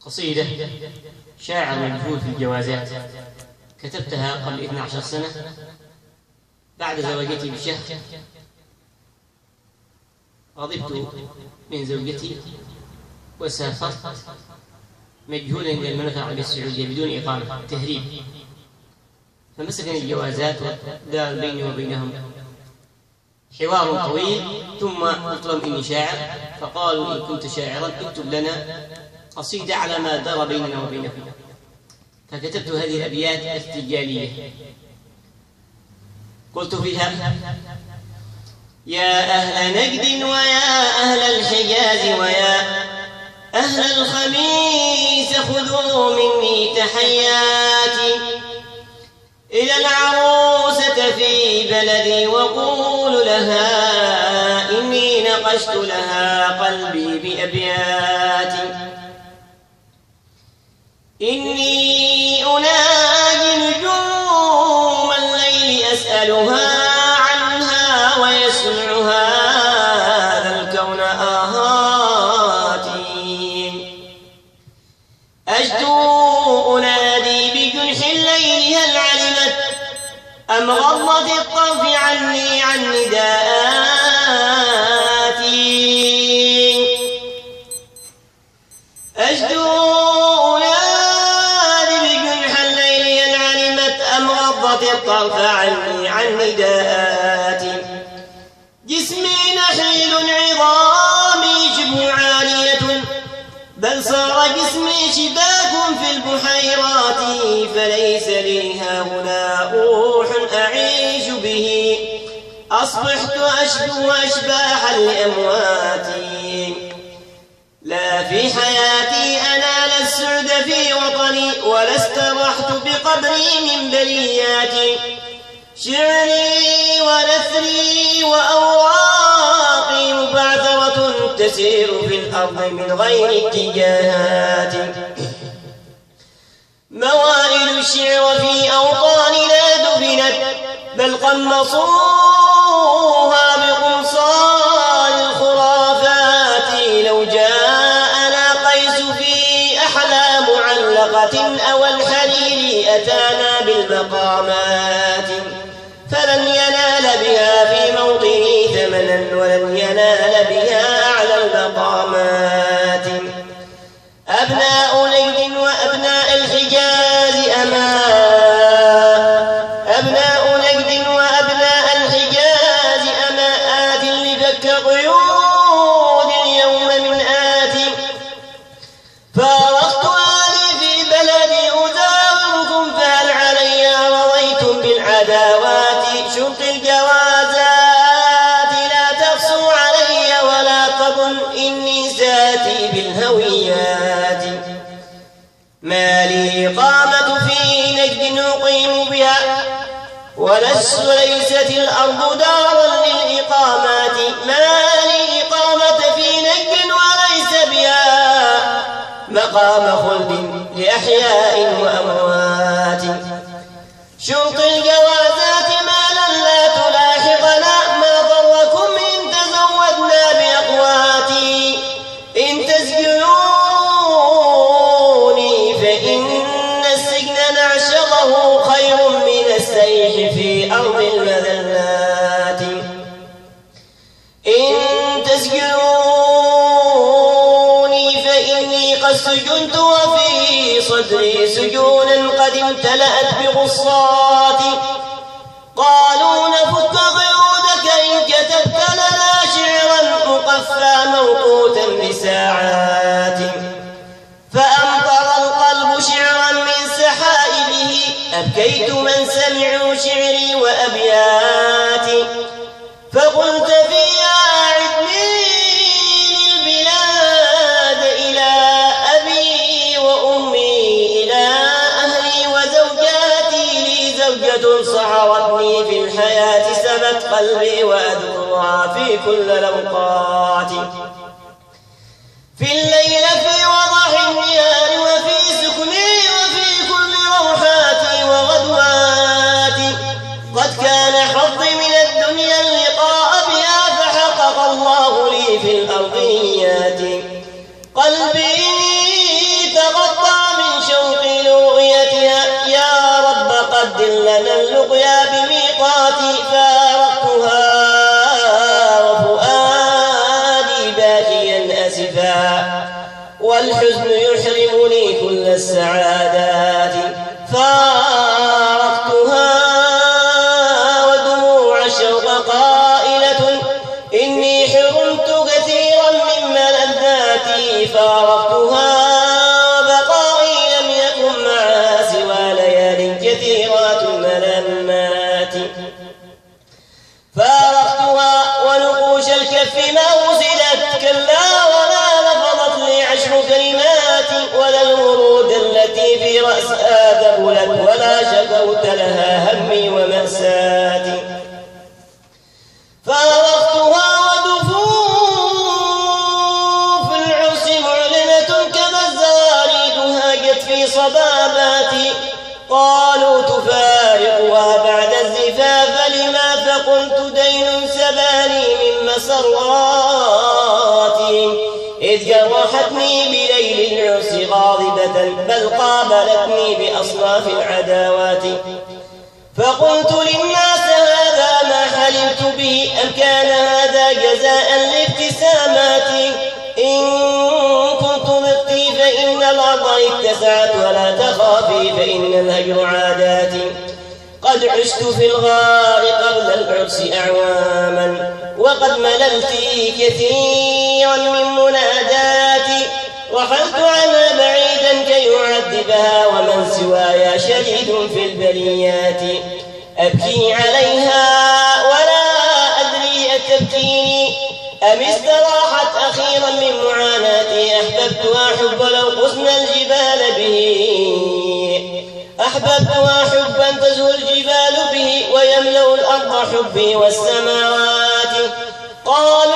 قصيدة شاعر مجهول في الجوازات، كتبتها قبل 12 سنة بعد زواجتي بشهر. غضبت من زوجتي وسافرت مجهولا إلى المملكة العربية السعودية بدون إقامة، تهريب. فمسكني الجوازات ودار بيني وبينهم حوار طويل، ثم قلت لهم إني شاعر، فقالوا إن كنت شاعرا اكتب لنا قصيدة على ما دار بيننا وبينكم. فكتبت هذه الأبيات الارتجالية، قلت فيها: يا أهل نجد ويا أهل الحجاز ويا أهل الخميس خذوا مني تحياتي إلى العروسة في بلدي وقولوا لها إني نقشت لها قلبي بأبياتي. إني أناجي نجوم الليل أسألها عنها ويسمع هذا الكون آهاتي. أشدو أنادي بجنح الليل هل علمت أم غضت الطرف عني عن نداءاتي. أشدو الطرف عني عن نداءاتي. جسمي نحيل عظامي شبه عالية، بل صار جسمي شباك في البحيرات، فليس لي هاهنا روح أعيش به، أصبحت أشبه أشباحا لأمواتي. لا في حياتي أنال السعد في وطني، ولا استرحت بقبري من بلياتي. شعري ونثري وأوراقي مبعثرة تسير في الأرض من غير اتجاهات. موائد الشعر في أوطاننا دفنت، بل قمصوها بقمصان الخرافات. لو جاءنا قيس في أحلى معلقة أو الحرير أتانا بالمقامات، فلن ينال بها في موطني ثمنا، ولن ينال بها أعلى المقامات. أبناء نجد وأبناء الحجاز أبناء نجد وأبناء الحجاز أماءات لفك قيود اليوم من آتي. فارقت أهلي في بلدي أزاوركم، فهل علي رضيتم بالعداوات. شرط الجوازات لا تقسو علي ولا تظن إني ساتي بالهويات. ما لي إقامة في نجد أقيم بها، ليست الأرض دارا للإقامات. ما لي إقامة في نجد وليس بها مقام خلد لأحياء وأموات. شرط الجوازات مالا لا تلاحقنا، ما ضركم إن تزودنا بأقواتي. إن تسجنوني فإن السجن نعشقه خير من السيح في أرض المذلات. إن تسجنوني فإني قد سجنت وفي صدري سجونا قد امتلأت بغصات. قالوا نفك قيودك إن كتبت لنا شعرا مقفى موقوتا بساعات. فأمطر القلب شعرا من سحائبه، أبكيت من سمعوا شعري وأبياتي. فقلت فيها أعدني للبلاد إلى أبي وأمي إلى أهلي وزوجاتي. لي زوجة صحرتني في الحياة سبت قلبي وأدورها في كل الأوقات. في الليل في وضح النهار وفي سكني وفي كل روحاتي وغدواتي. قد كان حظي من الدنيا اللقاء بها، فحقق الله لي في الأرضيات. قلبي اللقيا بميقاتي فارقتها وفؤادي باكيا أسفا والحزن يحرمني كل السعادات فارقتها ودموع الشوق قائلة إني حرمت كثيرا من ملذاتي فارقتها وبقائي لم يكن معها سوى ليال كثيرات الملمات فارقتها ونقوش الكف ما وصلت كلا ولا لفظت لي عشر كلمات ولا الورود التي في رأسها ذبلت ولا شكوت لها همي ومأساتي فارقتها ودفوف العرس معلنة كما الزغاريد هاجت في صباباتي قالوا تفارقها بعد الزفاف لما فقلت دين سباني من مسراتي إذ جرحتني بليل العرس غاضبة بل قابلتني بأصناف العداوات فقلت للناس هذا ما حلمت به أم كان هذا جزاء لابتساماتي إن كنت ضدتي فإن الأرض اتسعت ولا تخافي فإن الهجر عاداتي قد عشت في الغار قبل العرس أعواما وقد مللت كثيرا من مناداتي رحلت عنها بعيدا كي يعذبها ومن سواي شديد في البليات أبكي عليها ولا أدري أتبكيني أم استراحت أخيرا من معاناتي أحببتها حب لو قسنا الجبال به أحببتها حبا تزهو الجبال به ويملأ الأرض حبي والسماوات قال